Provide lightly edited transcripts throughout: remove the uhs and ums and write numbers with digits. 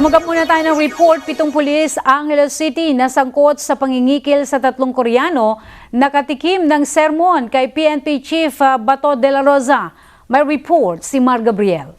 Tumanggap muna tayo ng report, 7 pulis Angeles City na sangkot sa pangingikil sa 3 Koreano nakatikim ng sermon kay PNP Chief Bato de la Rosa. May report si Mar Gabriel.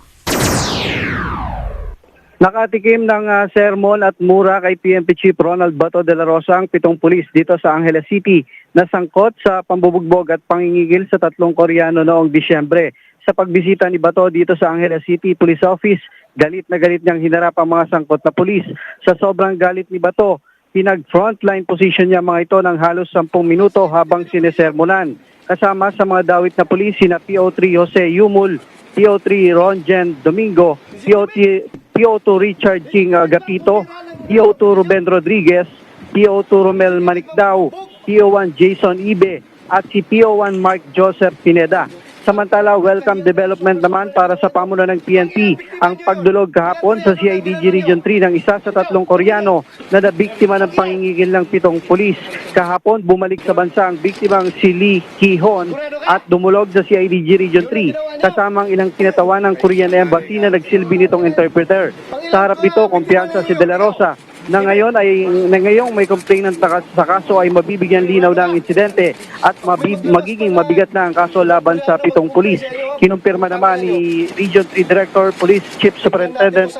Nakatikim ng sermon at mura kay PNP Chief Ronald Bato de la Rosa ang 7 pulis dito sa Angeles City na sangkot sa pambubugbog at pangingigil sa 3 Koreano noong Disyembre. Sa pagbisita ni Bato dito sa Angeles City Police Office, galit na galit niyang hinarap ang mga sangkot na pulis. Sa sobrang galit ni Bato, pinag-frontline position niya mga ito ng halos 10 minuto habang sinesermonan. Kasama sa mga dawit na pulis sina PO3 Jose Yumul, PO3 Ronjen Domingo, PO2 Richard King Agapito, PO2 Ruben Rodriguez, PO2 Romel Manicdao, PO1 Jason Ibe at si PO1 Mark Joseph Pineda. Samantala, welcome development naman para sa pamunuan ng PNP ang pagdulog kahapon sa CIDG Region 3 ng isa sa 3 Koreano na nabiktima ng pangingigil ng 7 pulis. Kahapon, bumalik sa bansa ang biktimang si Lee Ki-hon at dumulog sa CIDG Region 3 kasama ang ilang kinatawan ng Korean Embassy na nagsilbi nitong interpreter. Sa harap nito, kumpiyansa si De La Rosa na ngayong may complainant sa kaso ay mabibigyan linaw ng insidente at magiging mabigat na ang kaso laban sa 7 pulis. Kinumpirma naman ni Region 3 Director Police Chief Superintendent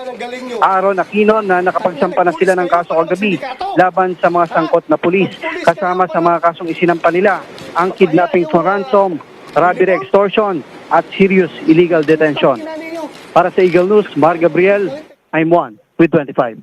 Aaron Aquino na nakapagsampa na sila ng kaso kagabi laban sa mga sangkot na pulis. Kasama sa mga kasong isinampa nila ang kidnapping for ransom, robbery extortion at serious illegal detention. Para sa Eagle News, Mar Gabriel, I'm 1 with 25.